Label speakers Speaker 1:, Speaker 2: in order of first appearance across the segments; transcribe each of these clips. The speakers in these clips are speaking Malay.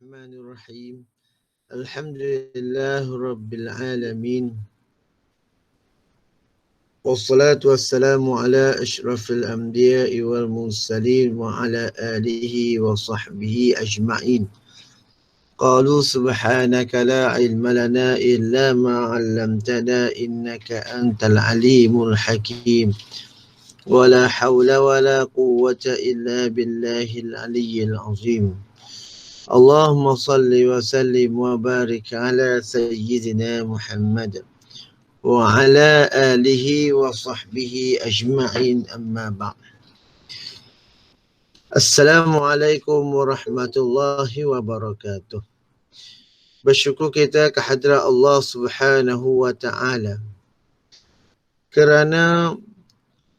Speaker 1: Bismillahirrahmanirrahim. Alhamdulillah Rabbil Alamin. Wassalatu wassalamu ala ashrafil anbiya'i wal mursalin wa ala alihi wa sahbihi ajma'in. Qalu subhanaka la ilma lana illa ma 'allamtana innaka antal alimul hakim. Wa la hawla wa la quwwata illa billahil aliyyil azim. Allahumma salli wa sallim wa barik ala sayyidina Muhammad wa ala alihi wa sahbihi ajma'in amma ba'd. Assalamualaikum warahmatullahi wabarakatuh. Bersyukur kita kehadrat Allah Subhanahu wa taala kerana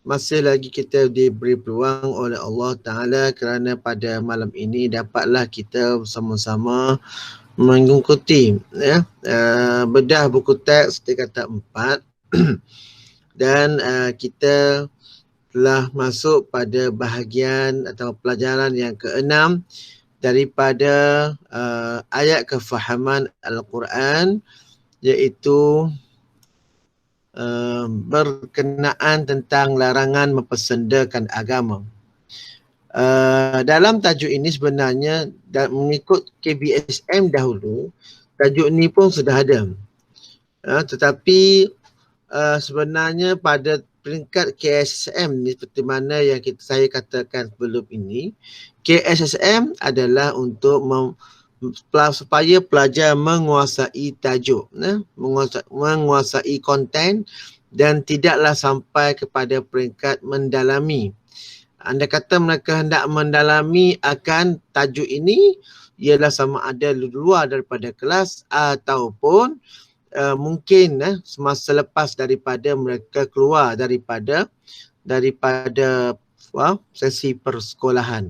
Speaker 1: masih lagi kita diberi peluang oleh Allah Ta'ala kerana pada malam ini dapatlah kita bersama-sama mengikuti bedah buku teks tingkatan 4 dan kita telah masuk pada bahagian atau pelajaran yang ke-6 daripada ayat kefahaman Al-Quran, iaitu berkenaan tentang larangan mempersendakan agama. Dalam tajuk ini sebenarnya mengikut KBSM dahulu, tajuk ini pun sudah ada. Tetapi sebenarnya pada peringkat KSSM ni, seperti mana yang saya katakan sebelum ini, KSSM adalah untuk supaya pelajar menguasai tajuk, menguasai konten dan tidaklah sampai kepada peringkat mendalami. Anda kata mereka hendak mendalami akan tajuk ini, ialah sama ada luar daripada kelas ataupun mungkin semasa lepas daripada mereka keluar daripada sesi persekolahan.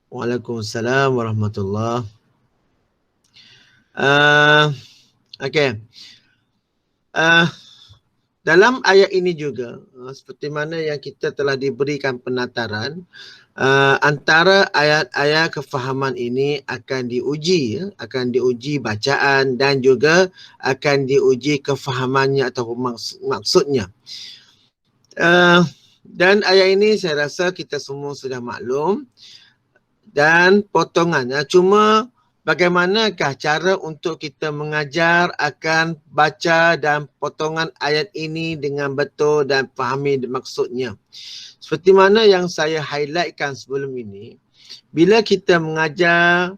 Speaker 1: Waalaikumsalam warahmatullahi. Okey. Dalam ayat ini juga seperti mana yang kita telah diberikan penataran, antara ayat-ayat kefahaman ini akan diuji bacaan dan juga akan diuji kefahamannya atau maksudnya. Dan ayat ini saya rasa kita semua sudah maklum. Dan potongannya, cuma bagaimanakah cara untuk kita mengajar akan baca dan potongan ayat ini dengan betul dan fahami maksudnya. Seperti mana yang saya highlightkan sebelum ini, bila kita mengajar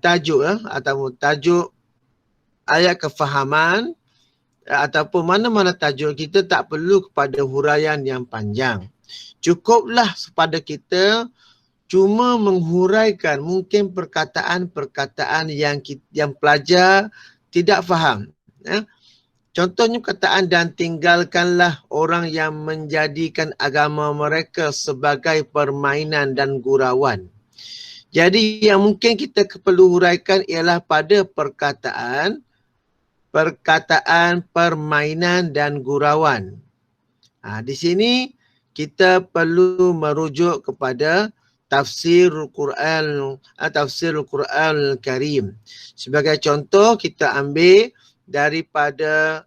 Speaker 1: tajuk atau tajuk ayat kefahaman ataupun mana-mana tajuk, kita tak perlu kepada huraian yang panjang. Cukuplah kepada kita cuma menghuraikan mungkin perkataan-perkataan yang pelajar tidak faham. Contohnya perkataan "dan tinggalkanlah orang yang menjadikan agama mereka sebagai permainan dan gurauan". Jadi yang mungkin kita perlu huraikan ialah pada perkataan permainan dan gurauan. Di sini kita perlu merujuk kepada Tafsirul Quran Karim. Sebagai contoh, kita ambil daripada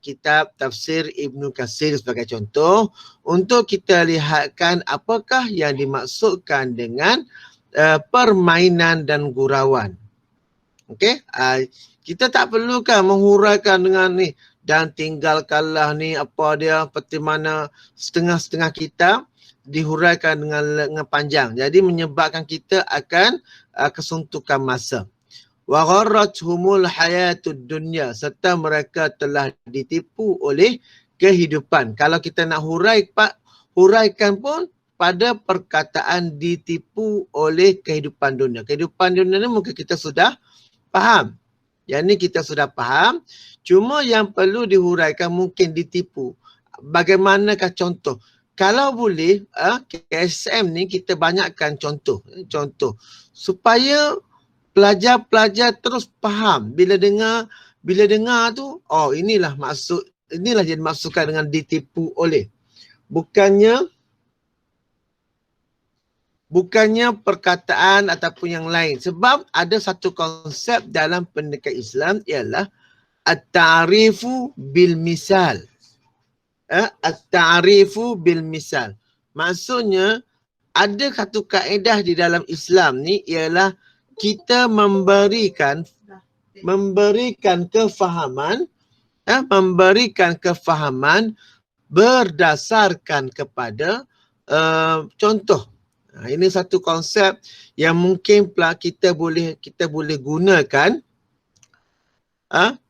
Speaker 1: kitab Tafsir Ibnu Katsir sebagai contoh untuk kita lihatkan apakah yang dimaksudkan dengan permainan dan gurauan. Okey, kita tak perlukan menghuraikan dengan ni "dan tinggalkanlah" ni apa dia, seperti mana setengah-setengah kitab dihuraikan dengan panjang. Jadi menyebabkan kita akan kesuntukan masa. Wa gharrathumul hayatud dunya, serta mereka telah ditipu oleh kehidupan. Kalau kita nak huraikan pun pada perkataan ditipu oleh kehidupan dunia. Kehidupan dunia ni mungkin kita sudah faham. Yang ni kita sudah faham. Cuma yang perlu dihuraikan mungkin ditipu. Bagaimanakah contoh? Kalau boleh, KSM ni kita banyakkan contoh supaya pelajar-pelajar terus faham bila dengar tu, oh inilah yang dimaksudkan dengan ditipu oleh. Bukannya bukannya perkataan ataupun yang lain. Sebab ada satu konsep dalam pendidikan Islam ialah at-ta'rifu bil misal. At-ta'rifu bil misal. Maksudnya ada satu kaedah di dalam Islam ni ialah kita memberikan kefahaman berdasarkan kepada contoh. Ini satu konsep yang mungkin kita boleh gunakan.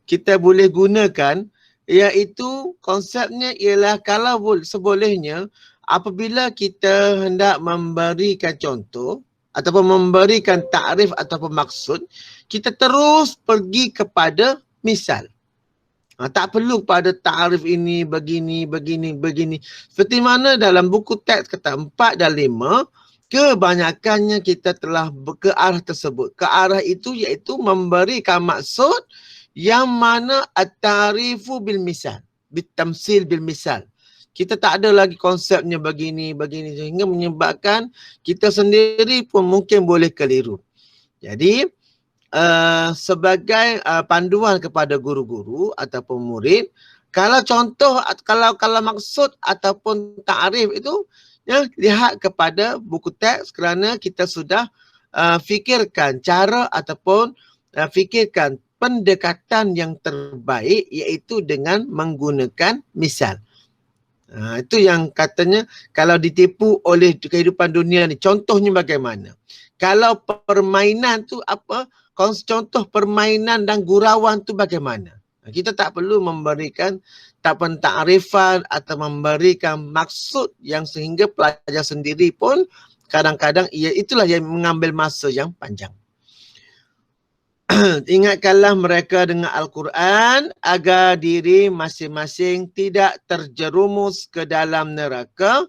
Speaker 1: Kita boleh gunakan, iaitu konsepnya ialah kalau sebolehnya apabila kita hendak memberikan contoh ataupun memberikan takrif ataupun maksud, kita terus pergi kepada misal. Tak perlu pada takrif ini begini. Seperti mana dalam buku teks kata 4 dan 5, kebanyakannya kita telah ke arah tersebut. Ke arah itu iaitu memberikan maksud yang mana at-ta'rifu bil misal, bitamsil bil misal. Kita tak ada lagi konsepnya begini sehingga menyebabkan kita sendiri pun mungkin boleh keliru. Jadi sebagai panduan kepada guru-guru ataupun murid, kalau contoh, kalau maksud ataupun ta'rif itu, ya, lihat kepada buku teks kerana kita sudah fikirkan cara ataupun fikirkan pendekatan yang terbaik iaitu dengan menggunakan misal. Itu yang katanya kalau ditipu oleh kehidupan dunia ni, contohnya bagaimana? Kalau permainan tu apa? Contoh permainan dan gurauan tu bagaimana? Kita tak perlu memberikan ta'rifan atau memberikan maksud yang sehingga pelajar sendiri pun kadang-kadang itulah yang mengambil masa yang panjang. Ingatkanlah mereka dengan Al-Quran agar diri masing-masing tidak terjerumus ke dalam neraka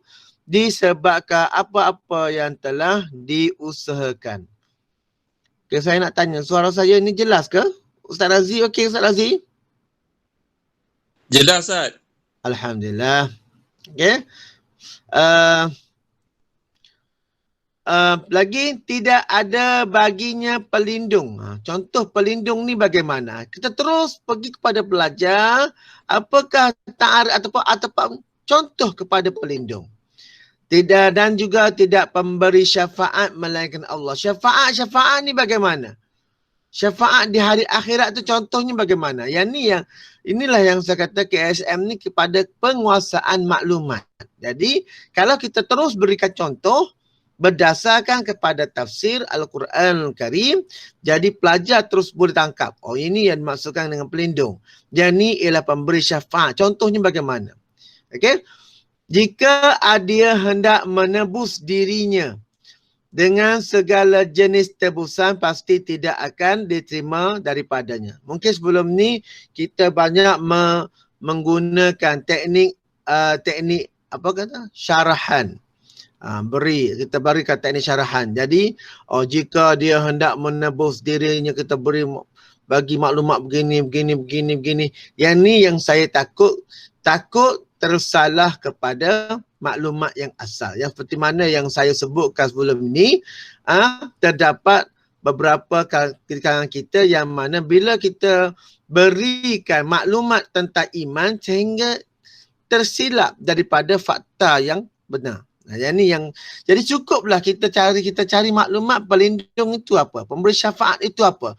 Speaker 1: disebabkan apa-apa yang telah diusahakan. Okay, saya nak tanya, suara saya ni jelas ke? Ustaz Razi, okey Ustaz Razi?
Speaker 2: Jelas, Ustaz.
Speaker 1: Alhamdulillah. Okay. Lagi tidak ada baginya pelindung. Contoh pelindung ni bagaimana? Kita terus pergi kepada belajar apakah ta'arif ataupun contoh kepada pelindung. Tidak, dan juga tidak pemberi syafaat melainkan Allah. Syafaat ni bagaimana? Syafaat di hari akhirat tu contohnya bagaimana? Inilah yang saya kata KSM ni kepada penguasaan maklumat. Jadi kalau kita terus berikan contoh berdasarkan kepada tafsir Al-Quran Al-Karim, jadi pelajar terus boleh tangkap. Oh, ini yang dimaksudkan dengan pelindung. Jadi ialah pemberi syafaat. Contohnya bagaimana? Okey. Jika dia hendak menebus dirinya dengan segala jenis tebusan, pasti tidak akan diterima daripadanya. Mungkin sebelum ni kita banyak menggunakan teknik syarahan. Kita berikan teknik syarahan. Jadi jika dia hendak menebus dirinya, kita bagi maklumat begini. Yang ni yang saya takut tersalah kepada maklumat yang asal. Yang seperti mana yang saya sebutkan sebelum ini, terdapat beberapa kalangan kita yang mana bila kita berikan maklumat tentang iman sehingga tersilap daripada fakta yang benar. Jadi cukuplah kita cari maklumat pelindung itu apa, pemberi syafaat itu apa,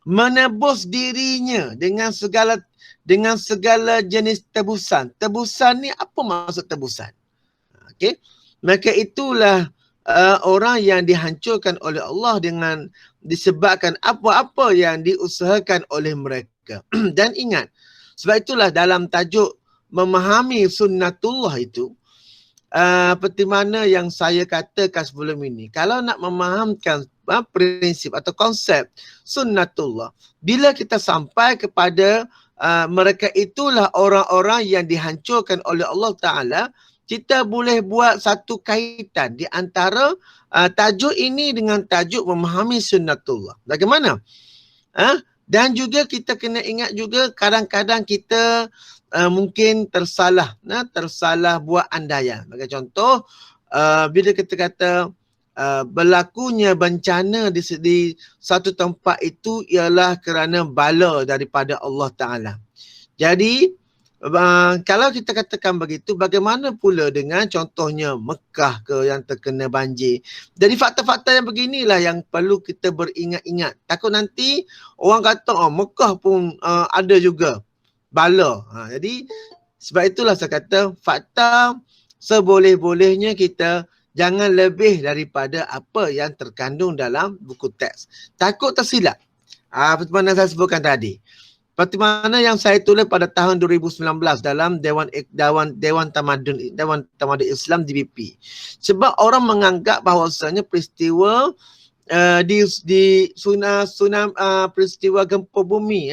Speaker 1: menebus dirinya dengan segala jenis tebusan. Tebusan ni apa maksud tebusan? Okey. Maka itulah orang yang dihancurkan oleh Allah dengan disebabkan apa-apa yang diusahakan oleh mereka. Dan ingat, sebab itulah dalam tajuk memahami sunnatullah itu, seperti mana yang saya katakan sebelum ini, kalau nak memahamkan prinsip atau konsep sunnatullah, bila kita sampai kepada mereka itulah orang-orang yang dihancurkan oleh Allah Ta'ala, kita boleh buat satu kaitan di antara tajuk ini dengan tajuk memahami sunnatullah. Bagaimana? Dan juga kita kena ingat juga kadang-kadang kita mungkin tersalah buat andaian. Bagi contoh, bila kita kata berlakunya bencana di satu tempat itu ialah kerana bala daripada Allah Ta'ala. Jadi kalau kita katakan begitu, bagaimana pula dengan contohnya Mekah ke yang terkena banjir. Jadi fakta-fakta yang beginilah yang perlu kita beringat-ingat. Takut nanti orang kata, oh Mekah pun ada juga bala. Jadi sebab itulah saya kata fakta seboleh-bolehnya kita jangan lebih daripada apa yang terkandung dalam buku teks. Takut tersilap. Seperti mana saya sebutkan tadi. Seperti mana yang saya tulis pada tahun 2019 dalam Dewan Tamadun Islam DBP. Sebab orang menganggap bahawasanya peristiwa peristiwa gempa bumi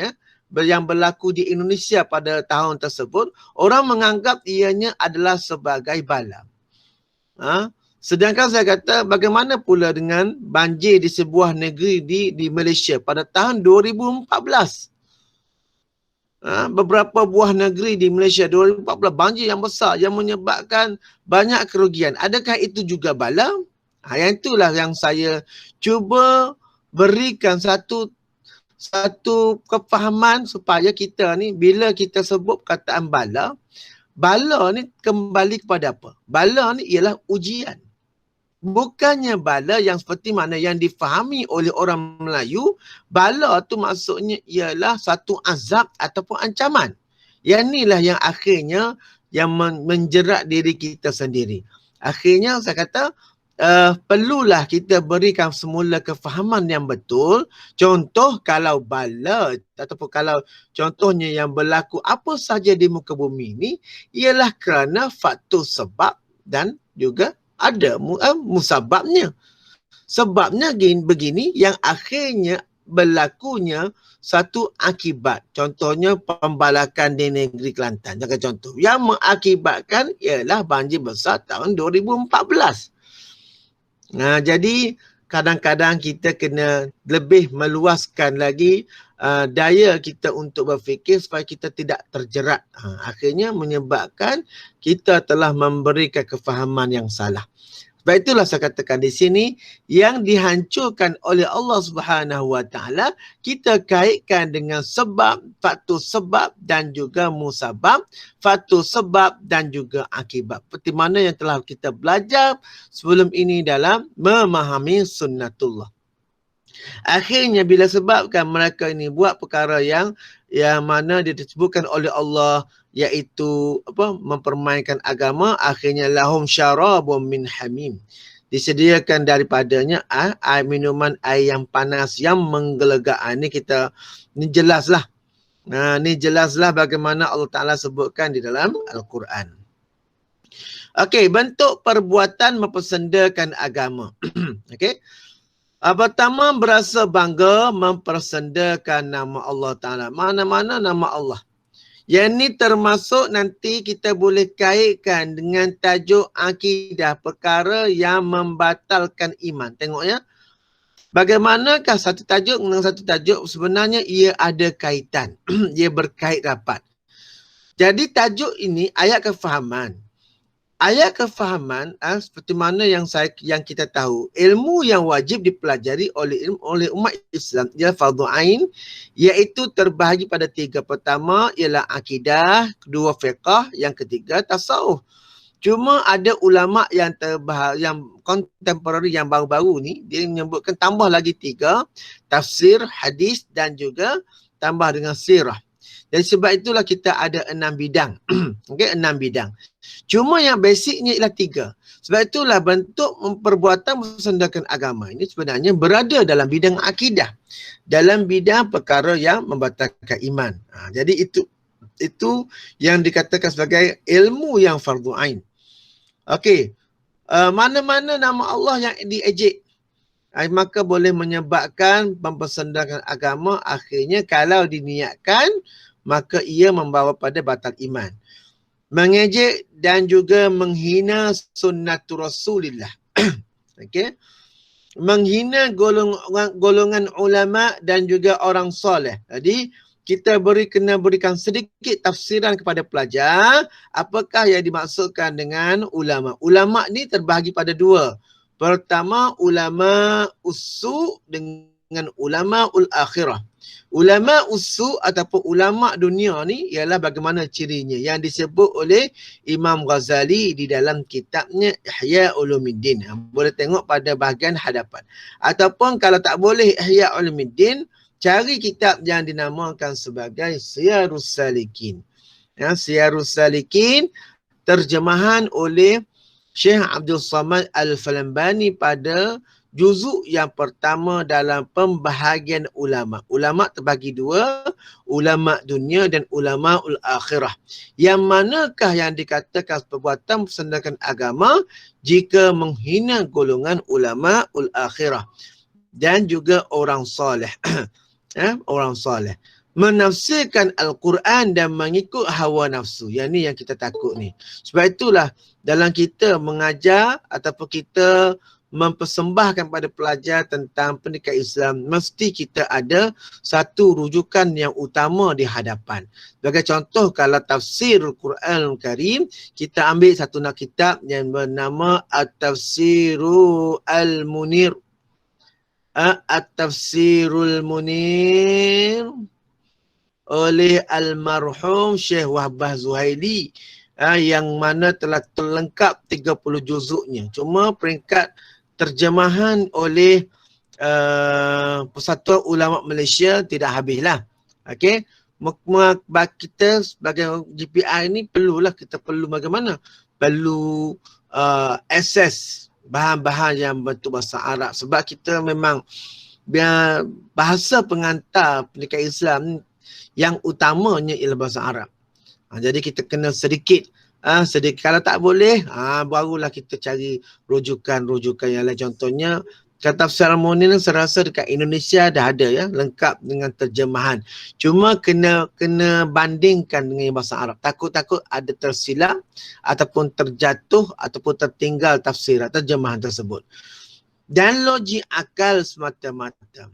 Speaker 1: yang berlaku di Indonesia pada tahun tersebut, orang menganggap ianya adalah sebagai bala. Sedangkan saya kata bagaimana pula dengan banjir di sebuah negeri di Malaysia pada tahun 2014. Beberapa buah negeri di Malaysia 2014 banjir yang besar yang menyebabkan banyak kerugian. Adakah itu juga bala? Yang itulah yang saya cuba berikan satu kefahaman supaya kita ni bila kita sebut perkataan bala ni kembali kepada apa? Bala ni ialah ujian. Bukannya bala yang seperti mana yang difahami oleh orang Melayu, bala tu maksudnya ialah satu azab ataupun ancaman. Yang inilah yang akhirnya yang menjerat diri kita sendiri. Akhirnya saya kata perlulah kita berikan semula kefahaman yang betul. Contoh kalau bala ataupun kalau contohnya yang berlaku apa saja di muka bumi ni ialah kerana faktor sebab dan juga ada musababnya. Sebabnya begini yang akhirnya berlakunya satu akibat. Contohnya pembalakan di negeri Kelantan. Jangan contoh. Yang mengakibatkan ialah banjir besar tahun 2014. Jadi kadang-kadang kita kena lebih meluaskan lagi daya kita untuk berfikir supaya kita tidak terjerat. Akhirnya menyebabkan kita telah memberikan kefahaman yang salah. Sebab itulah saya katakan di sini yang dihancurkan oleh Allah Subhanahu Wa Taala kita kaitkan dengan sebab, faktor sebab dan juga musabab, faktor sebab dan juga akibat. Seperti mana yang telah kita belajar sebelum ini dalam memahami sunnatullah. Akhirnya bila sebabkan mereka ini buat perkara yang mana disebutkan oleh Allah iaitu mempermainkan agama, akhirnya lahum syarabun min hamim. Disediakan daripadanya minuman air yang panas yang menggelegak. Ni jelaslah. Ni jelaslah bagaimana Allah Ta'ala sebutkan di dalam Al-Quran. Okey, bentuk perbuatan mempersendakan agama. Okey. Pertama, berasa bangga mempersendakan nama Allah Ta'ala. Mana-mana nama Allah. Yang ini termasuk nanti kita boleh kaitkan dengan tajuk akidah, perkara yang membatalkan iman. Tengok ya. Bagaimanakah satu tajuk dengan satu tajuk sebenarnya ia ada kaitan. Ia berkait rapat. Jadi tajuk ini ayat kefahaman. Ayat kefahaman seperti mana yang kita tahu, ilmu yang wajib dipelajari oleh umat Islam ialah fardhu ain, iaitu terbahagi pada 3. Pertama ialah akidah, kedua fiqh, yang ketiga tasawuf. Cuma ada ulama yang contemporary yang baru-baru ni dia menyebutkan tambah lagi 3, tafsir, hadis dan juga tambah dengan sirah. Dan sebab itulah kita ada 6 bidang. Okey, 6 bidang. Cuma yang basicnya ialah 3. Sebab itulah bentuk perbuatan mempersendakan agama ini sebenarnya berada dalam bidang akidah. Dalam bidang perkara yang membatalkan iman. Jadi itu yang dikatakan sebagai ilmu yang fardhu ain. Okey. Mana-mana nama Allah yang diejek, maka boleh menyebabkan mempersendakan agama. Akhirnya kalau diniatkan, maka ia membawa pada batal iman. Mengejek dan juga menghina sunnatul Rasulillah. Okey. Menghina golongan ulama dan juga orang soleh. Jadi kita kena berikan sedikit tafsiran kepada pelajar apakah yang dimaksudkan dengan ulama. Ulama ni terbahagi pada 2. Pertama, ulama usu dengan ulama ul akhirah. Ulama usu ataupun ulama dunia ni ialah bagaimana cirinya yang disebut oleh Imam Ghazali di dalam kitabnya Ihya Ulumuddin. Boleh tengok pada bahagian hadapan. Ataupun kalau tak boleh Ihya Ulumuddin, cari kitab yang dinamakan sebagai Siyarus Salikin. Ya, Siyarus Salikin terjemahan oleh Syekh Abdul Samad Al-Falambani pada juzuk yang pertama dalam pembahagian ulama. Ulama terbagi dua, ulama dunia dan ulama ul akhirah. Yang manakah yang dikatakan perbuatan mempersendakan agama jika menghina golongan ulama ul akhirah dan juga orang soleh. Orang soleh menafsirkan Al-Quran dan mengikut hawa nafsu. Yang ni yang kita takut ni. Sebab itulah dalam kita mengajar ataupun kita mempersembahkan pada pelajar tentang pendidikan Islam, mesti kita ada satu rujukan yang utama di hadapan. Sebagai contoh, kalau tafsir Al-Quran Al-Karim, kita ambil satu nak kitab yang bernama At-Tafsiru Al-Munir. At-Tafsirul Munir oleh almarhum Syekh Wahbah Zuhaili, yang mana telah terlengkap 30 juzuknya. Cuma peringkat terjemahan oleh Persatuan Ulama Malaysia tidak habislah. Okey, kita sebagai GPI ni perlulah, kita perlu bagaimana? Perlu akses bahan-bahan yang bentuk bahasa Arab, sebab kita memang bahasa pengantar pendidikan Islam yang utamanya ialah bahasa Arab. Jadi kita kena sedikit, kalau tak boleh, barulah kita cari rujukan-rujukan yang lain. Contohnya, kata tafsir Al-Munir ni saya rasa dekat Indonesia dah ada ya, lengkap dengan terjemahan. Cuma kena bandingkan dengan bahasa Arab. Takut-takut ada tersilap ataupun terjatuh ataupun tertinggal tafsir atau terjemahan tersebut. Dan logik akal semata-mata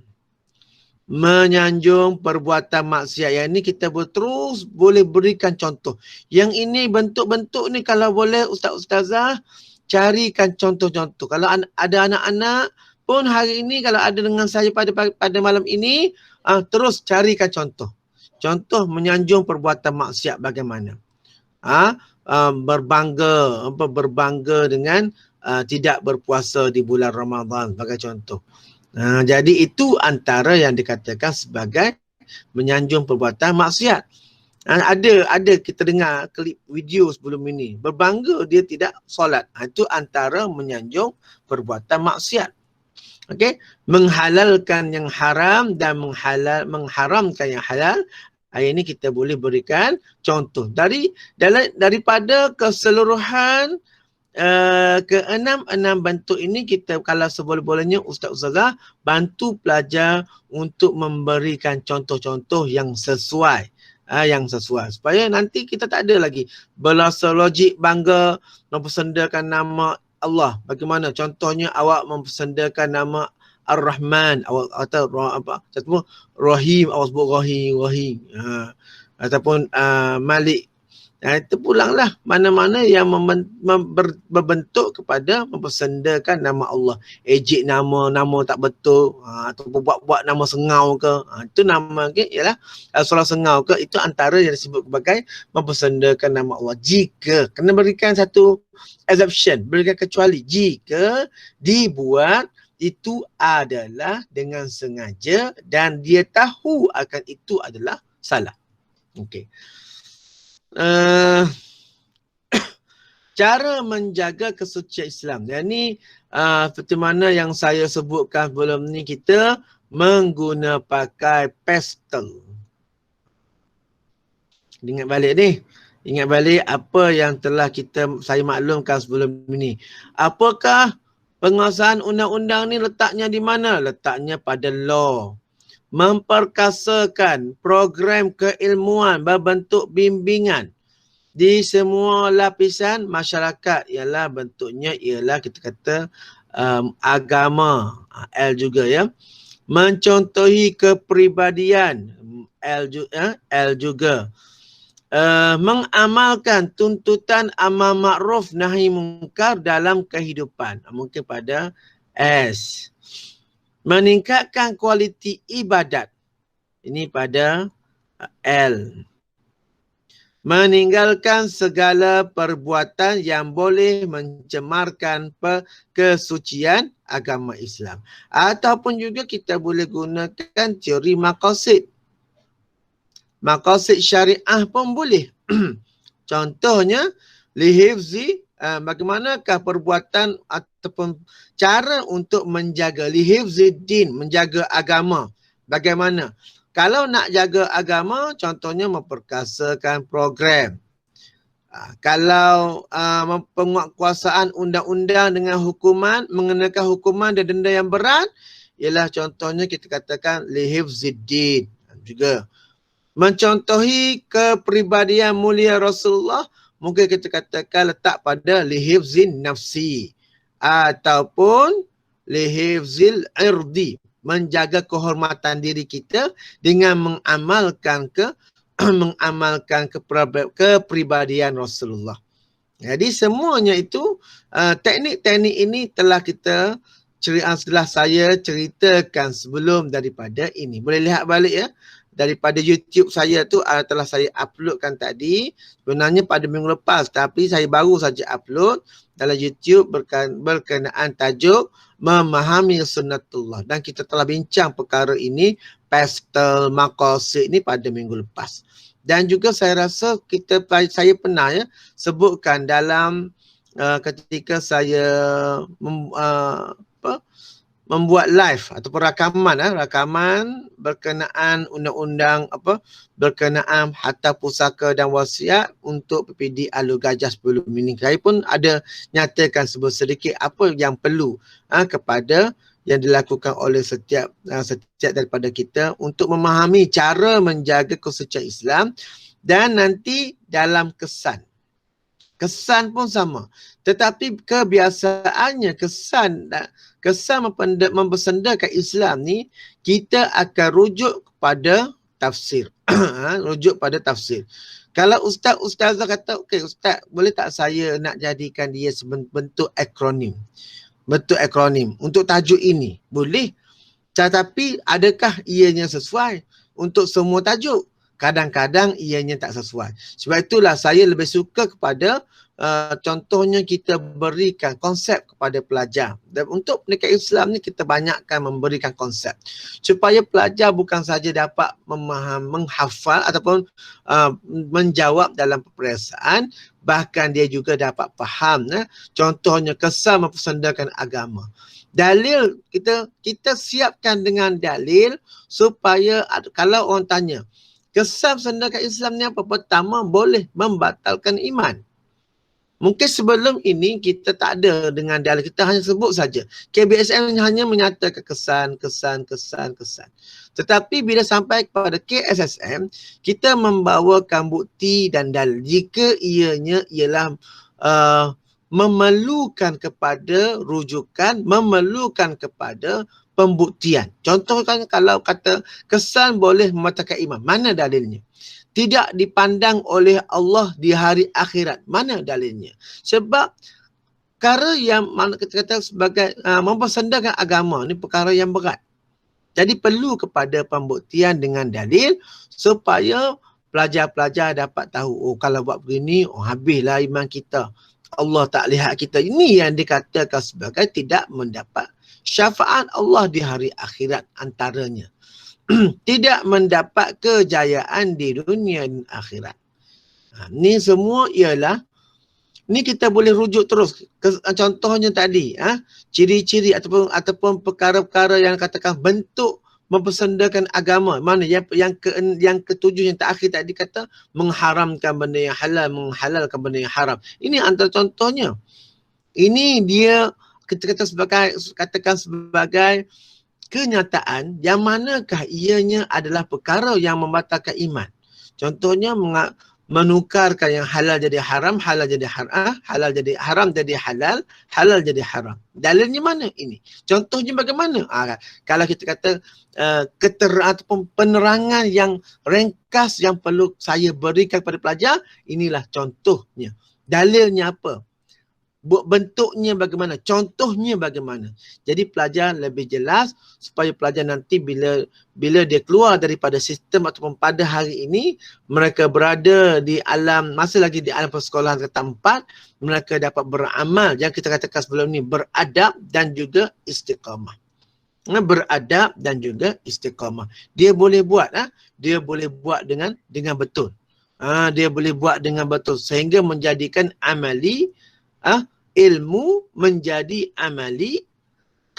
Speaker 1: menyanjung perbuatan maksiat. Yang ini kita terus boleh berikan contoh. Yang ini bentuk-bentuk ni kalau boleh ustaz-ustazah carikan contoh-contoh. Kalau ada anak-anak pun hari ini, kalau ada dengan saya pada malam ini, terus carikan contoh. Contoh menyanjung perbuatan maksiat bagaimana. Berbangga dengan tidak berpuasa di bulan Ramadan sebagai contoh. Jadi itu antara yang dikatakan sebagai menyanjung perbuatan maksiat. Ada kita dengar klip video sebelum ini, berbangga dia tidak solat. Itu antara menyanjung perbuatan maksiat. Okey, menghalalkan yang haram dan mengharamkan yang halal. Ini kita boleh berikan contoh daripada keseluruhan keenam bentuk ini. Kita kalau seboleh-bolehnya ustaz-ustazah bantu pelajar untuk memberikan contoh-contoh yang sesuai. Supaya nanti kita tak ada lagi berasa logik bangga mempersendakan nama Allah. Bagaimana contohnya awak mempersendakan nama Ar-Rahman, awak atau Rahim, awak sebut Rahim. Ataupun Malik. Itu pulanglah mana-mana yang berbentuk kepada mempersendakan nama Allah. Ejek nama tak betul, atau buat nama sengau ke. Itu nama ke ialah solat sengau ke, itu antara yang disebut sebagai mempersendakan nama Allah. Jika kena berikan satu exception, berikan kecuali jika dibuat itu adalah dengan sengaja dan dia tahu akan itu adalah salah. Okey. Cara menjaga kesucian Islam. Yang ni seperti mana yang saya sebutkan sebelum ni, kita mengguna pakai pastel. Ingat balik ni. Ingat balik apa yang telah saya maklumkan sebelum ini. Apakah penguasaan undang-undang ni letaknya di mana? Letaknya pada law. Memperkasakan program keilmuan berbentuk bimbingan di semua lapisan masyarakat. Ialah bentuknya ialah kita kata agama, L juga ya. Mencontohi kepribadian, L juga. mengamalkan tuntutan amar ma'ruf nahi mungkar dalam kehidupan. Mungkin pada S. Meningkatkan kualiti ibadat. Ini pada L. Meninggalkan segala perbuatan yang boleh mencemarkan kesucian agama Islam. Ataupun juga kita boleh gunakan teori maqasid. Maqasid syariah pun boleh. Contohnya, lihifzi, bagaimanakah perbuatan ataupun cara untuk menjaga lihifzi din, menjaga agama. Bagaimana? Kalau nak jaga agama, contohnya memperkasakan program. Kalau penguatkuasaan undang-undang dengan hukuman, mengenakan hukuman dan denda yang berat, ialah contohnya kita katakan lihifziddin juga. Mencontohi kepribadian mulia Rasulullah, mungkin kita katakan letak pada lihifzin nafsi ataupun lihifzil irdi, menjaga kehormatan diri kita dengan mengamalkan mengamalkan kepribadian Rasulullah. Jadi semuanya itu teknik-teknik ini telah saya ceritakan sebelum daripada ini. Boleh lihat balik ya. Daripada YouTube saya tu telah saya uploadkan tadi. Sebenarnya pada minggu lepas, tapi saya baru saja upload dalam YouTube berkenaan tajuk memahami sunnatullah. Dan kita telah bincang perkara ini, pastel maqasid ini pada minggu lepas. Dan juga saya rasa saya pernah ya sebutkan dalam ketika saya membuat live ataupun rakaman berkenaan undang-undang berkenaan harta pusaka dan wasiat untuk PPD Alur Gajah 10 ini. Saya pun ada nyatakan sedikit apa yang perlu kepada yang dilakukan oleh setiap daripada kita untuk memahami cara menjaga kesucian Islam. Dan nanti dalam kesan pun sama. Tetapi kebiasaannya kesan mempersendakan Islam ni, kita akan rujuk kepada tafsir. Rujuk pada tafsir. Kalau ustazah kata, okey ustaz, boleh tak saya nak jadikan dia bentuk akronim. Bentuk akronim untuk tajuk ini. Boleh. Tetapi adakah ianya sesuai untuk semua tajuk? Kadang-kadang ianya tak sesuai. Sebab itulah saya lebih suka kepada contohnya kita berikan konsep kepada pelajar. Dan untuk pendidikan Islam ni kita banyakkan memberikan konsep. Supaya pelajar bukan saja dapat menghafal ataupun menjawab dalam peperiksaan, bahkan dia juga dapat faham. Contohnya kesan mempersendakan agama. Dalil kita siapkan dengan dalil supaya kalau orang tanya, kesan mempersendakan Islam ni apa? Pertama, boleh membatalkan iman. Mungkin sebelum ini kita tak ada dengan dalil, kita hanya sebut saja. KBSM hanya menyatakan kesan. Tetapi bila sampai kepada KSSM, kita membawakan bukti dan dalil jika ianya ialah memerlukan kepada rujukan, memerlukan kepada pembuktian. Contohnya kalau kata kesan boleh membatalkan iman, mana dalilnya? Tidak dipandang oleh Allah di hari akhirat, mana dalilnya? Sebab perkara yang mana kita kata sebagai mempersendakan agama ni perkara yang berat. Jadi perlu kepada pembuktian dengan dalil supaya pelajar-pelajar dapat tahu, kalau buat begini, habislah iman kita. Allah tak lihat kita. Ini yang dikatakan sebagai tidak mendapat syafaat Allah di hari akhirat antaranya. Tidak mendapat kejayaan di dunia dan akhirat. Ni semua ialah, ni kita boleh rujuk terus. Contohnya tadi, ciri-ciri ataupun perkara-perkara yang katakan bentuk mempersendakan agama. Mana yang ketujuh, yang terakhir tadi kata mengharamkan benda yang halal, menghalalkan benda yang haram. Ini antara contohnya. Ini dia kita katakan sebagai kenyataan yang manakah ianya adalah perkara yang membatalkan iman. Contohnya menukarkan yang halal jadi haram, halal jadi haram, halal jadi haram jadi halal, halal jadi haram. Dalilnya mana ini? Contohnya bagaimana? Kalau kita kata ataupun penerangan yang ringkas yang perlu saya berikan kepada pelajar, inilah contohnya. Dalilnya apa? Bentuknya bagaimana, contohnya bagaimana. Jadi pelajar lebih jelas supaya pelajar nanti bila dia keluar daripada sistem ataupun pada hari ini, mereka berada di alam, masih lagi di alam persekolahan ke tempat, mereka dapat beramal yang kita katakan sebelum ni, beradab dan juga istiqamah. Beradab dan juga istiqamah. Dia boleh buat, dia boleh buat dengan betul. Dia boleh buat dengan betul sehingga menjadikan amali, ilmu menjadi amali,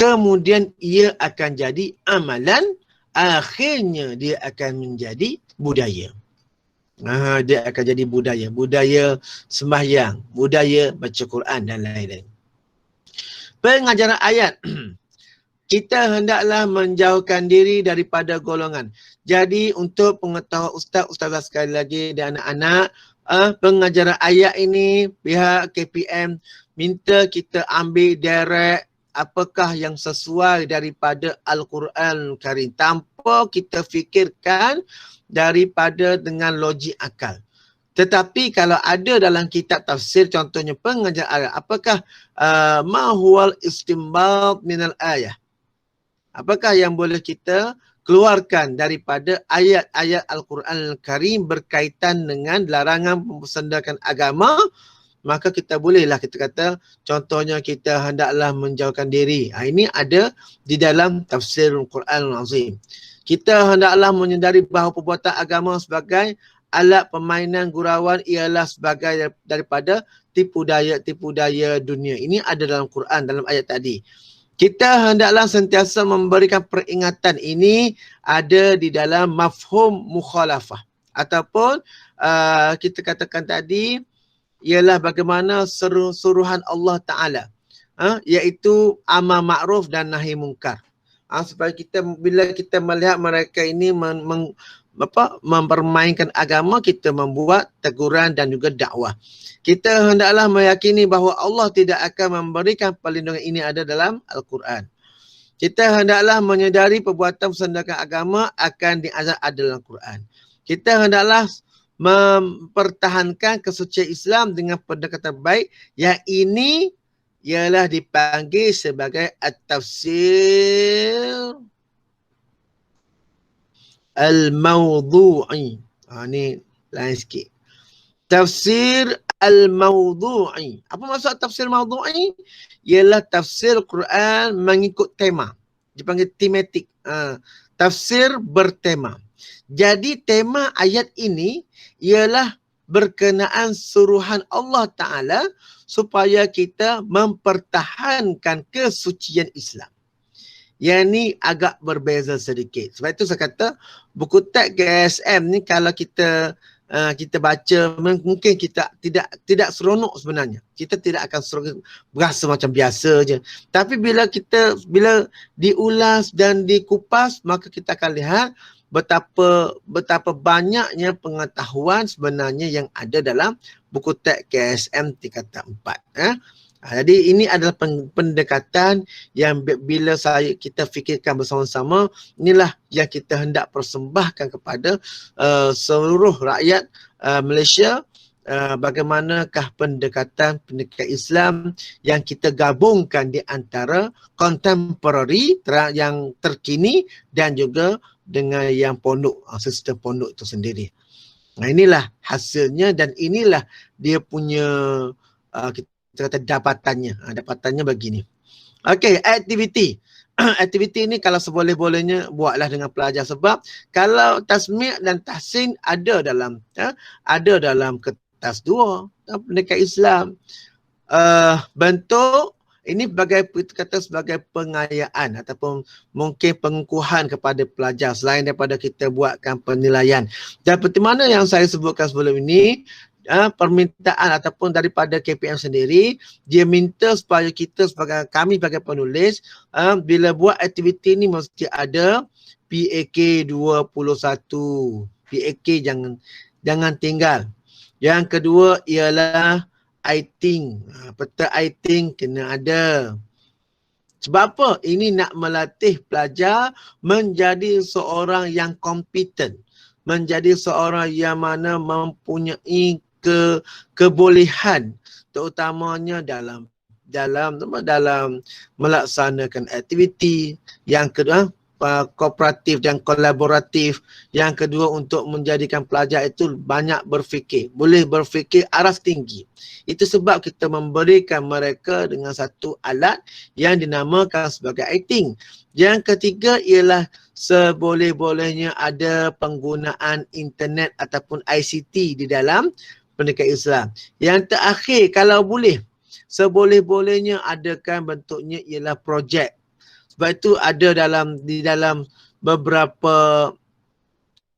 Speaker 1: kemudian ia akan jadi amalan, akhirnya dia akan menjadi budaya. Dia akan jadi budaya. Budaya sembahyang, budaya baca Quran dan lain-lain. Pengajaran ayat. Kita hendaklah menjauhkan diri daripada golongan. Jadi untuk pengetahuan ustaz sekali lagi dan anak-anak, pengajaran ayat ini pihak KPM minta kita ambil direct apakah yang sesuai daripada Al-Quran Karim tanpa kita fikirkan daripada dengan logik akal. Tetapi kalau ada dalam kitab tafsir, contohnya pengajaran ayat, apakah ma huwal istinbat minal ayah? Apakah yang boleh kita keluarkan daripada ayat-ayat Al-Quran Al-Karim berkaitan dengan larangan mempersendakan agama? Maka kita bolehlah kita kata, contohnya kita hendaklah menjauhkan diri. Ini ada di dalam tafsir Al-Quran Al-Azim. Kita hendaklah menyedari bahawa perbuatan agama sebagai alat permainan gurauan ialah sebagai daripada tipu daya dunia. Ini ada dalam Quran, dalam ayat tadi. Kita hendaklah sentiasa memberikan peringatan. Ini ada di dalam mafhum mukhalafah. Ataupun kita katakan tadi, ialah bagaimana suruhan Allah Ta'ala. Iaitu amar ma'ruf dan nahi mungkar. Supaya kita, bila kita melihat mereka ini mempermainkan agama, kita membuat teguran dan juga dakwah. Kita hendaklah meyakini bahawa Allah tidak akan memberikan perlindungan, ini ada dalam Al-Quran. Kita hendaklah menyedari perbuatan persendakan agama akan diazab ada dalam Al-Quran. Kita hendaklah mempertahankan kesucian Islam dengan pendekatan baik, yang ini ialah dipanggil sebagai at-tafsir al-mawdu'i. Ni lain sikit. Tafsir al-mawdu'i. Apa maksud tafsir mawdu'i? Ialah tafsir Quran mengikut tema. Dipanggil tematik. Tafsir bertema. Jadi tema ayat ini ialah berkenaan suruhan Allah Ta'ala supaya kita mempertahankan kesucian Islam. Yang ni agak berbeza sedikit. Sebab itu saya kata buku teks KSM ni kalau kita baca, mungkin kita tidak seronok sebenarnya. Kita tidak akan seronok, berasa macam biasa je. Tapi bila diulas dan dikupas, maka kita akan lihat betapa banyaknya pengetahuan sebenarnya yang ada dalam buku teks KSM tingkatan 4. Jadi ini adalah pendekatan yang bila kita fikirkan bersama-sama, inilah yang kita hendak persembahkan kepada seluruh rakyat Malaysia. Bagaimanakah pendekatan Islam yang kita gabungkan di antara contemporary yang terkini dan juga dengan yang pondok, sistem pondok itu sendiri. Inilah hasilnya dan inilah dia punya kita kata dapatannya. Dapatannya begini. Okey, aktiviti. Aktiviti ni kalau seboleh-bolehnya buatlah dengan pelajar, sebab kalau tasmi' dan tahsin ada dalam kertas 2 pendidikan Islam. Bentuk ini sebagai pengayaan ataupun mungkin pengukuhan kepada pelajar selain daripada kita buatkan penilaian. Dan seperti mana yang saya sebutkan sebelum ini, permintaan ataupun daripada KPM sendiri, dia minta supaya kita kami sebagai penulis, bila buat aktiviti ni mesti ada PAK 21. PAK jangan tinggal. Yang kedua ialah I think. Peta I think kena ada. Sebab apa? Ini nak melatih pelajar menjadi seorang yang kompeten. Menjadi seorang yang mana mempunyai kebolehan, terutamanya dalam melaksanakan aktiviti. Yang kedua, kooperatif dan kolaboratif. Yang kedua, untuk menjadikan pelajar itu banyak berfikir, boleh berfikir aras tinggi. Itu sebab kita memberikan mereka dengan satu alat yang dinamakan sebagai I think. Yang ketiga ialah seboleh-bolehnya ada penggunaan internet ataupun ICT di dalam pendidikan Islam. Yang terakhir, kalau boleh, seboleh-bolehnya adakan bentuknya ialah projek. Sebab itu ada di dalam beberapa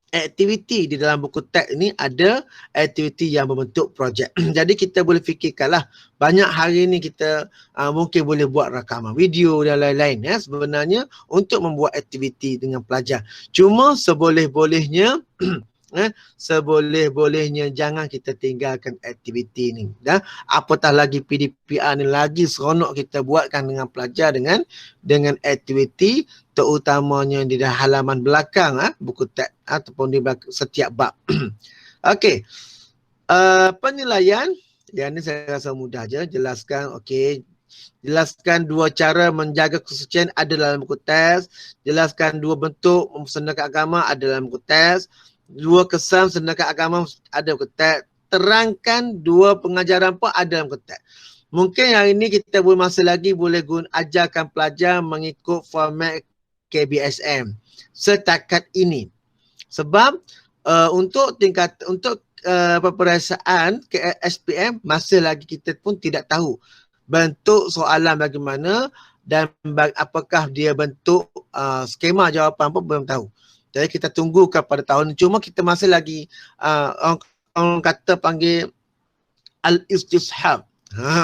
Speaker 1: aktiviti di dalam buku teks ni, ada aktiviti yang berbentuk projek. Jadi kita boleh fikirkanlah, banyak hari ni kita mungkin boleh buat rakaman video dan lain-lain ya, sebenarnya untuk membuat aktiviti dengan pelajar. Cuma seboleh-bolehnya seboleh-bolehnya jangan kita tinggalkan aktiviti ni. Dan apatah lagi PDPR ni lagi seronok kita buatkan dengan pelajar dengan aktiviti, terutamanya di dalam halaman belakang buku teks ataupun di belakang setiap bab. Okey. Penilaian yang ni saya rasa mudah je jelaskan. Okey. Jelaskan dua cara menjaga kesucian ada dalam buku teks. Jelaskan dua bentuk mempersembahkan agama ada dalam buku teks. Dua kesan sedangkan agama ada buku teks. Terangkan dua pengajaran pun ada dalam buku teks. Mungkin hari ini kita masih lagi boleh ajarkan pelajar mengikut format KBSM setakat ini. Sebab untuk peperiksaan SPM masih lagi kita pun tidak tahu bentuk soalan bagaimana dan apakah dia bentuk skema jawapan pun belum tahu. Jadi kita tunggu kepada tahun ni. Cuma kita masih lagi orang kata panggil al-istishab.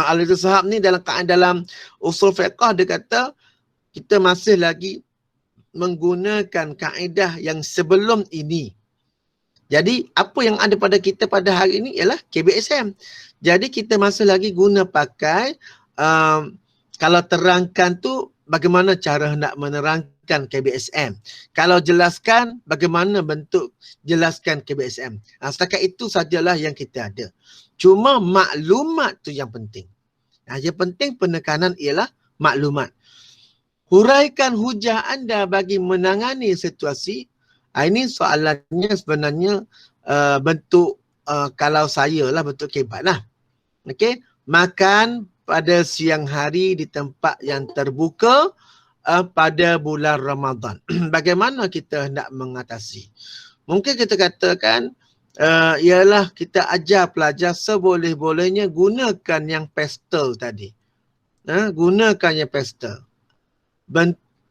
Speaker 1: Al-istishab ni dalam usul fiqh dia kata kita masih lagi menggunakan kaedah yang sebelum ini. Jadi apa yang ada pada kita pada hari ini ialah KBSM. Jadi kita masih lagi guna pakai kalau terangkan tu bagaimana cara nak menerangkan KBSM. Kalau jelaskan bagaimana bentuk jelaskan KBSM. Setakat itu sajalah yang kita ada. Cuma maklumat tu yang penting. Yang penting penekanan ialah maklumat. Huraikan hujah anda bagi menangani situasi. Ini soalannya sebenarnya bentuk kalau saya lah bentuk kebat lah. Okey, makan pada siang hari di tempat yang terbuka pada bulan Ramadan. Bagaimana kita hendak mengatasi? Mungkin kita katakan ialah kita ajar pelajar seboleh-bolehnya gunakan yang pastel tadi. Gunakan yang pastel.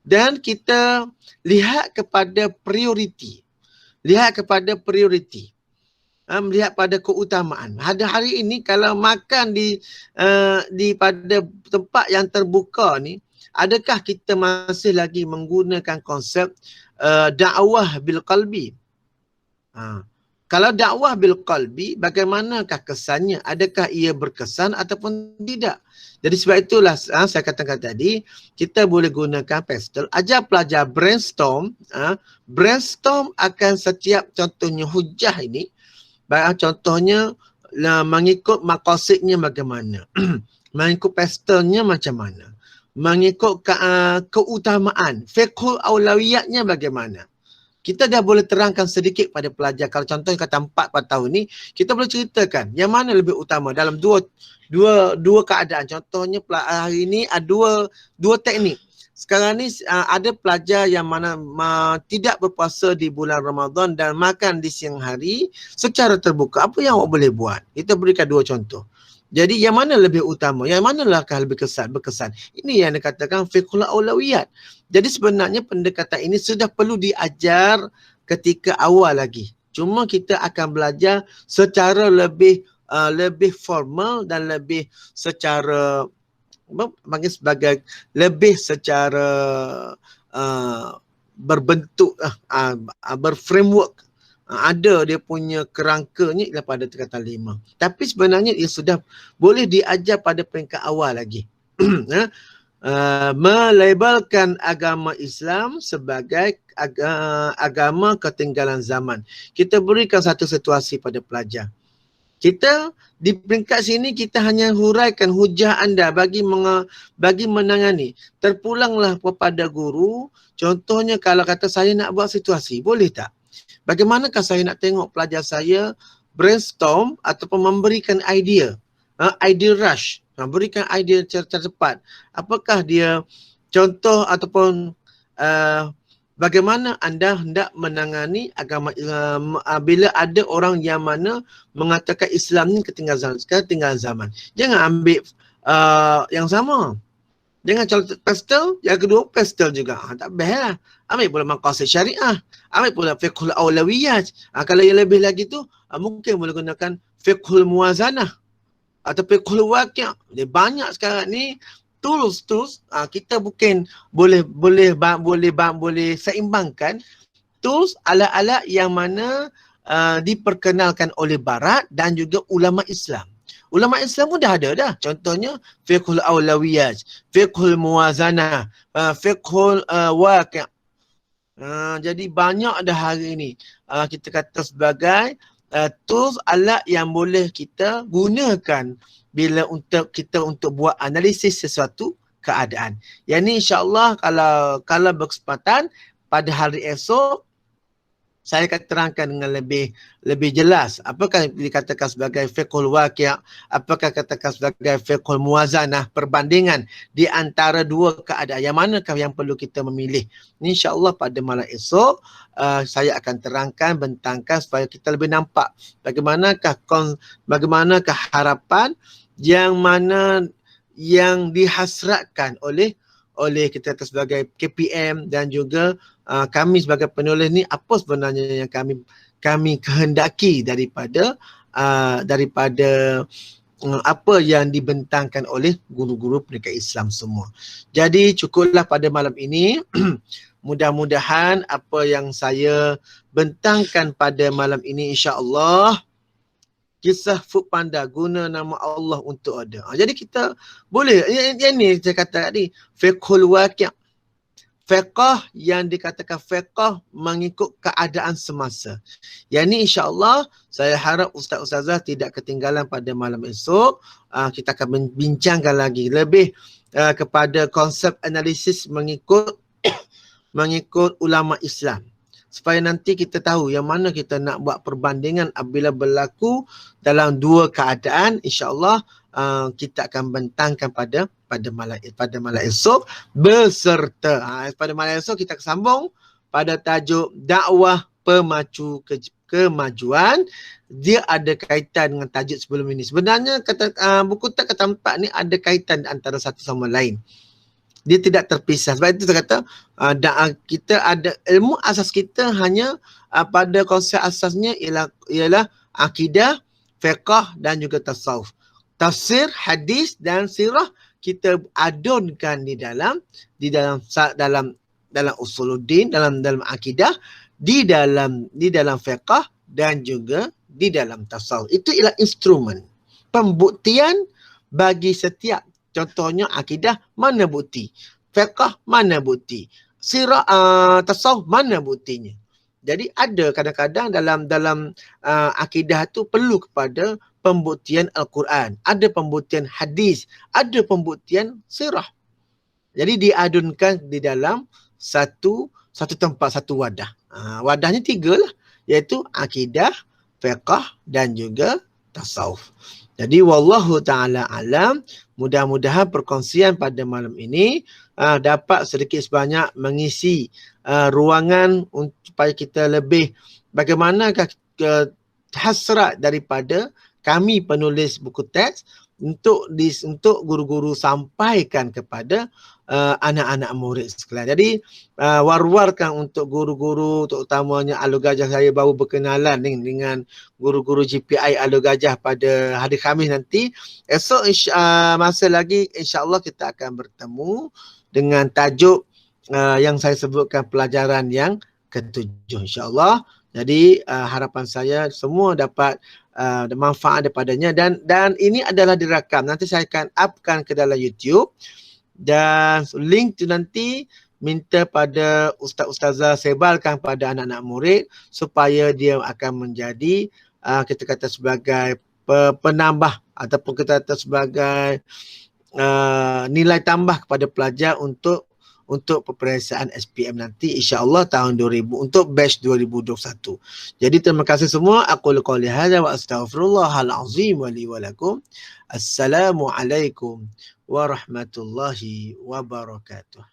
Speaker 1: Dan kita lihat kepada prioriti. Lihat kepada prioriti. Melihat pada keutamaan. Hari ini kalau makan di pada tempat yang terbuka ni, adakah kita masih lagi menggunakan konsep dakwah bil qalbi? Kalau dakwah bil qalbi, bagaimanakah kesannya? Adakah ia berkesan ataupun tidak? Jadi sebab itulah saya katakan tadi, kita boleh gunakan pastel, ajar pelajar brainstorm. Brainstorm akan setiap contohnya hujah ini. Contohnya mengikut maqasidnya bagaimana. Mengikut pastelnya macam mana. Mengikut keutamaan. Fiqhul aulawiyatnya bagaimana. Kita dah boleh terangkan sedikit pada pelajar. Kalau contohnya kata 4 pada tahun ni, kita boleh ceritakan yang mana lebih utama dalam dua keadaan. Contohnya hari ini ada dua teknik. Sekarang ni ada pelajar yang mana tidak berpuasa di bulan Ramadan dan makan di siang hari secara terbuka. Apa yang awak boleh buat? Kita berikan dua contoh. Jadi yang mana lebih utama? Yang manalahkah lebih berkesan? Ini yang dikatakan fiqhul aulawiyat. Jadi sebenarnya pendekatan ini sudah perlu diajar ketika awal lagi. Cuma kita akan belajar secara lebih formal dan lebih secara lebih secara berbentuk berframework Ada dia punya kerangkanya ialah pada tingkatan 5. Tapi sebenarnya ia sudah boleh diajar pada peringkat awal lagi. Melabelkan agama Islam sebagai agama ketinggalan zaman. Kita berikan satu situasi pada pelajar. Kita di peringkat sini kita hanya huraikan hujah anda bagi menangani. Terpulanglah kepada guru. Contohnya kalau kata saya nak buat situasi, boleh tak? Bagaimanakah saya nak tengok pelajar saya brainstorm ataupun memberikan idea, idea rush, berikan idea cepat. Apakah dia contoh ataupun bagaimana anda hendak menangani agama bila ada orang yang mana mengatakan Islam ni ketinggalan zaman. Jangan ambil yang sama. Jangan contoh pastel, yang kedua pastel juga. Tak best lah. Ambil pula maqasid syariah. Ambil pula fiqhul awlawiyat. Kalau yang lebih lagi tu, mungkin boleh gunakan fiqhul muwazanah atau fiqhul waqi'. Dia banyak sekarang ni tools kita bukan boleh seimbangkan tools alat-alat yang mana diperkenalkan oleh barat dan juga ulama Islam. Ulama Islam pun dah ada dah. Contohnya fiqhul awlawiyat, fiqhul muwazanah, fiqhul waqi'. Jadi banyak dah hari ini kita kata sebagai tools alat yang boleh kita gunakan bila untuk buat analisis sesuatu keadaan. Yang ni insya-Allah kalau berkesempatan pada hari esok saya akan terangkan dengan lebih jelas apakah dikatakan sebagai fiqhul waqi', apakah katakan sebagai fiqhul muwazanah, perbandingan di antara dua keadaan. Yang manakah yang perlu kita memilih? InsyaAllah pada malam esok saya akan terangkan, bentangkan supaya kita lebih nampak bagaimanakah harapan yang mana yang dihasratkan oleh kita sebagai KPM dan juga kami sebagai penulis ni, apa sebenarnya yang kami kehendaki daripada apa yang dibentangkan oleh guru-guru pendidikan Islam semua. Jadi cukuplah pada malam ini. Mudah-mudahan apa yang saya bentangkan pada malam ini insya-Allah kisah Food Panda guna nama Allah untuk ada. Jadi kita boleh, yang ni saya kata tadi, fiqhul waqi'. Fiqh yang dikatakan fiqh mengikut keadaan semasa. Yang ni insya-Allah saya harap ustaz-ustazah tidak ketinggalan pada malam esok. Kita akan bincangkan lagi lebih kepada konsep analisis mengikut ulama Islam. Supaya nanti kita tahu yang mana kita nak buat perbandingan apabila berlaku dalam dua keadaan, insya-Allah kita akan bentangkan pada malam esok beserta pada malam esok kita akan sambung pada tajuk dakwah pemacu kemajuan. Dia ada kaitan dengan tajuk sebelum ini. Sebenarnya buku tak kata 4 ni ada kaitan antara satu sama lain. Dia tidak terpisah. Sebab itu saya kata kita ada ilmu asas kita hanya pada konsep asasnya ialah akidah, fiqh dan juga tasawuf. Tafsir, hadis dan sirah kita adunkan di dalam usuluddin, dalam akidah, di dalam fiqh dan juga di dalam tasawuf. Itu ialah instrumen pembuktian bagi setiap. Contohnya akidah, mana bukti? Fiqh, mana bukti? Sirah, tasawuf, mana buktinya? Jadi ada kadang-kadang dalam akidah tu perlu kepada pembuktian Al-Quran, ada pembuktian hadis, ada pembuktian sirah. Jadi diadunkan di dalam satu tempat, satu wadah. Wadahnya 3 lah, iaitu akidah, fiqh dan juga tasawuf. Jadi wallahu ta'ala alam, mudah-mudahan perkongsian pada malam ini dapat sedikit sebanyak mengisi ruangan supaya kita lebih bagaimanakah hasrat daripada kami penulis buku teks untuk guru-guru sampaikan kepada anak-anak murid sekalian. Jadi war-warkan untuk guru-guru, terutamanya Alur Gajah, saya baru berkenalan dengan guru-guru GPI Alur Gajah pada hari Khamis nanti. Esok masa lagi insya-Allah kita akan bertemu dengan tajuk yang saya sebutkan, pelajaran yang ke-7 insya-Allah. Jadi harapan saya semua dapat manfaat daripadanya, dan ini adalah direkam. Nanti saya akan upkan ke dalam YouTube, dan link tu nanti minta pada ustaz-ustazah sebarkan pada anak-anak murid supaya dia akan menjadi kita kata sebagai penambah ataupun kita kata sebagai nilai tambah kepada pelajar untuk peperiksaan SPM nanti insya-Allah tahun 2000 untuk batch 2021. Jadi terima kasih semua. Aku qouli hadza wa astaghfirullahal azim wa li wa lakum. Assalamualaikum warahmatullahi wabarakatuh.